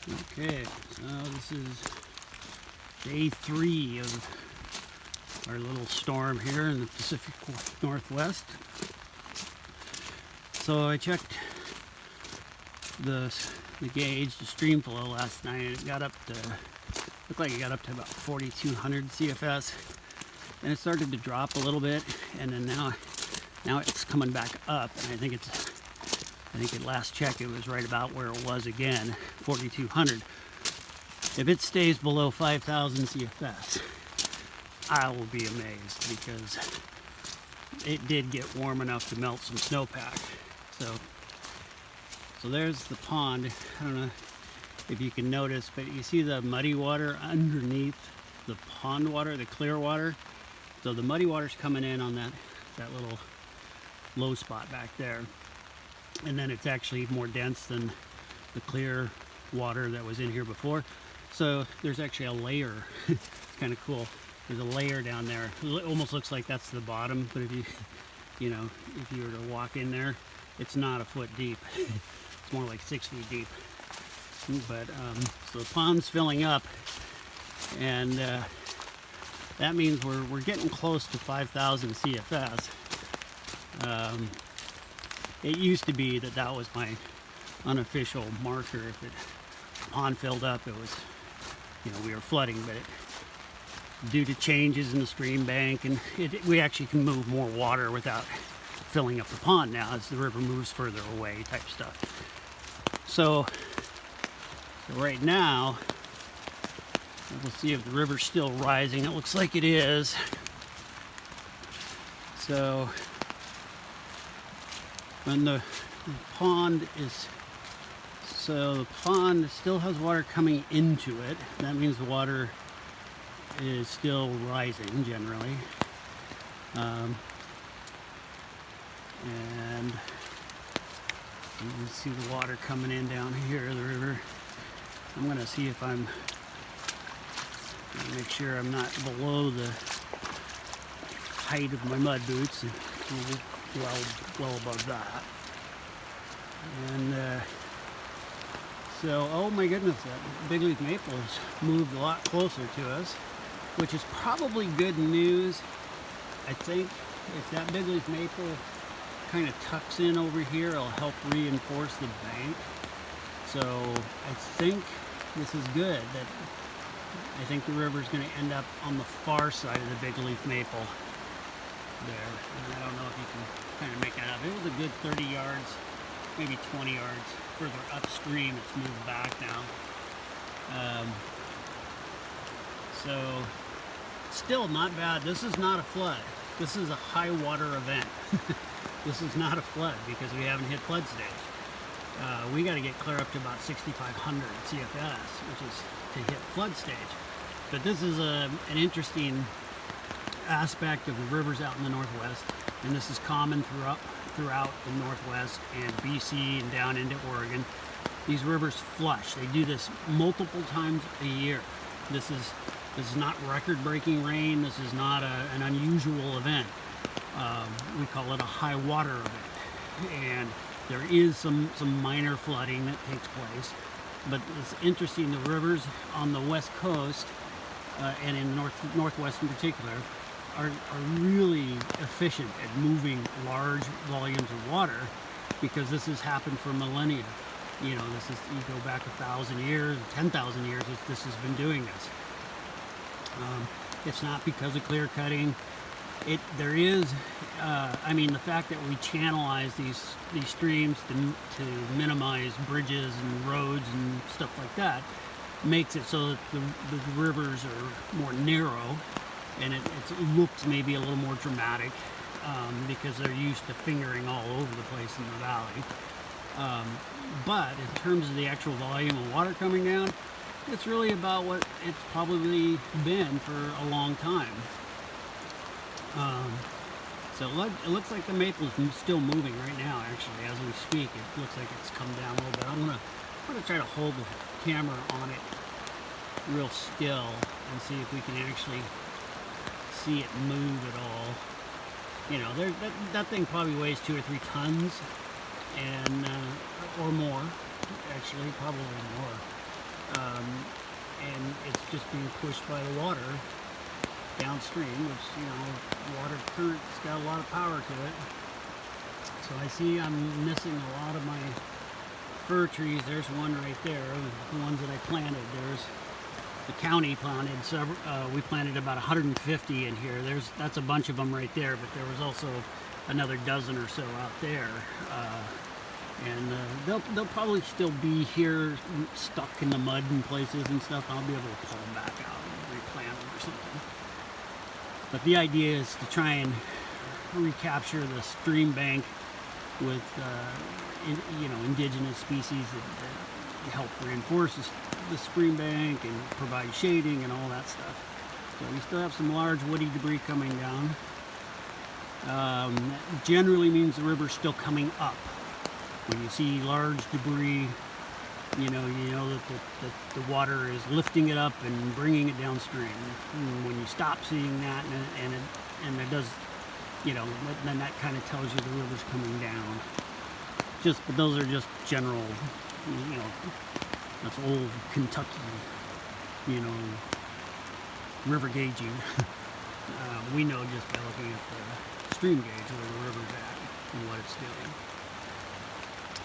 Okay, so this is day 3 of our little storm here in the Pacific Northwest. So I checked the gauge, the stream flow last night, and it got up to, looked like it got up to about 4,200 CFS, and it started to drop a little bit, and then now it's coming back up, and I think at last check it was right about where it was again, 4,200. If it stays below 5,000 CFS, I will be amazed, because it did get warm enough to melt some snowpack. So there's the pond. I don't know if you can notice, but you see the muddy water underneath the pond water, the clear water. So the muddy water's coming in on that little low spot back there. And then it's actually more dense than the clear water that was in here before. So there's actually a layer. It's kind of cool. There's a layer down there. It almost looks like that's the bottom, but if you were to walk in there, it's not a foot deep. It's more like 6 feet deep. But so the pond's filling up, and that means we're getting close to 5,000 CFS. It used to be that was my unofficial marker. If the pond filled up, it was, we were flooding, but due to changes in the stream bank, and we actually can move more water without filling up the pond now as the river moves further away, type stuff. So right now, we'll see if the river's still rising. It looks like it is. So when the pond still has water coming into it. That means the water is still rising generally. And you can see the water coming in down here, the river. I'm going to see if make sure I'm not below the height of my mud boots. Well above that. And so, oh my goodness, that big leaf maple has moved a lot closer to us, which is probably good news. I think if that big leaf maple kind of tucks in over here, it'll help reinforce the bank. So I think this is good. I think the river's going to end up on the far side of the big leaf maple there. And I don't know if you can kind of make that out. It was a good 30 yards, maybe 20 yards further upstream. It's moved back now. So still not bad. This is not a flood. This is a high water event. This is not a flood because we haven't hit flood stage. We got to get clear up to about 6,500 CFS, which is to hit flood stage. But this is an interesting aspect of the rivers out in the Northwest, and this is common throughout the Northwest and BC and down into Oregon. These rivers flush. They do this multiple times a year. This is not record-breaking rain. This is not an unusual event. We call it a high water event, and there is some minor flooding that takes place. But it's interesting, the rivers on the west coast and in northwest in particular are really efficient at moving large volumes of water, because this has happened for millennia. You go back 1,000 years, 10,000 years, this has been doing this. It's not because of clear cutting. There is, the fact that we channelize these streams to minimize bridges and roads and stuff like that makes it so that the rivers are more narrow, and it looks maybe a little more dramatic because they're used to fingering all over the place in the valley. But in terms of the actual volume of water coming down, it's really about what it's probably been for a long time. So it looks like the maple is still moving right now, actually, as we speak. It looks like it's come down a little bit. I'm gonna try to hold the camera on it real still and see if we can actually see it move at all. That thing probably weighs 2 or 3 tons, and or more, actually, probably more. and it's just being pushed by the water downstream, which, you know, water current's got a lot of power to it. So I see I'm missing a lot of my fir trees. There's one right there, the ones that I planted. There's the county planted several. We planted about 150 in here. That's a bunch of them right there, but there was also another dozen or so out there. And they'll probably still be here, stuck in the mud in places and stuff. I'll be able to pull them back out and replant them or something. But the idea is to try and recapture the stream bank with indigenous species that help reinforce the stream bank and provide shading and all that stuff. So we still have some large woody debris coming down. That generally means the river's still coming up. When you see large debris, you know that the water is lifting it up and bringing it downstream. And when you stop seeing that, and it does, then that kind of tells you the river's coming down. But those are just general, that's old Kentucky, river gauging. We know just by looking at the stream gauge where the river's at and what it's doing.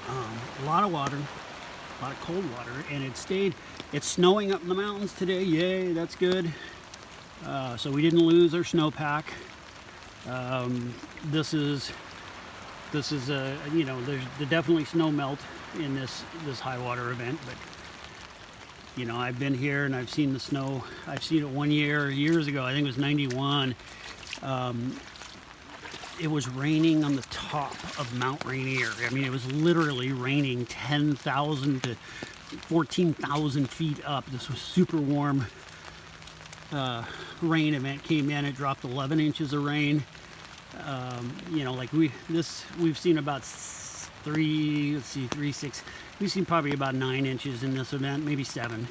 A lot of water, a lot of cold water, and it's snowing up in the mountains today. Yay, that's good. So we didn't lose our snowpack. This is there's definitely snow melt in this high water event, but I've been here and I've seen the snow. I've seen it years ago. I think it was 91. It was raining on the top of Mount Rainier. I mean, it was literally raining 10,000 to 14,000 feet up. This was super warm rain event came in. It dropped 11 inches of rain. We've seen about 3, 6. We've seen probably about 9 inches in this event, maybe 7.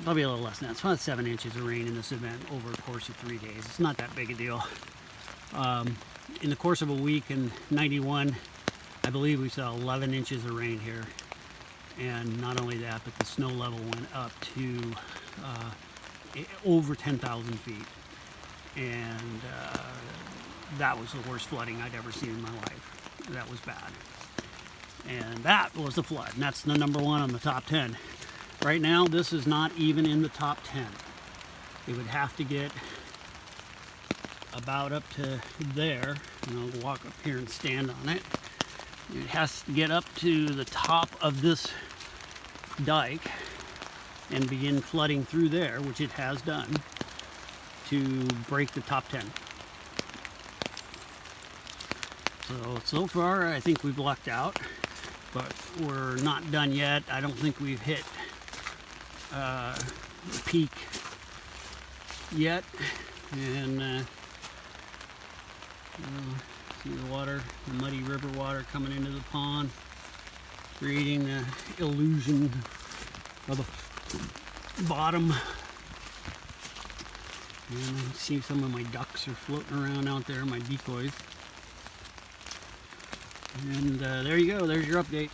Probably a little less than that. It's about 7 inches of rain in this event over the course of 3 days. It's not that big a deal. In the course of a week in 91, I believe we saw 11 inches of rain here. And not only that, but the snow level went up to over 10,000 feet. And that was the worst flooding I'd ever seen in my life. That was bad. And that was the flood. And that's the number 1 on the top 10. Right now, this is not even in the top 10. It would have to get about up to there, and I'll walk up here and stand on it. It has to get up to the top of this dike and begin flooding through there, which it has done, to break the top 10. So far I think we've lucked out, but we're not done yet. I don't think we've hit the peak yet, and see the water, the muddy river water coming into the pond, creating the illusion of the bottom. And I see some of my ducks are floating around out there, my decoys. And there you go, there's your update.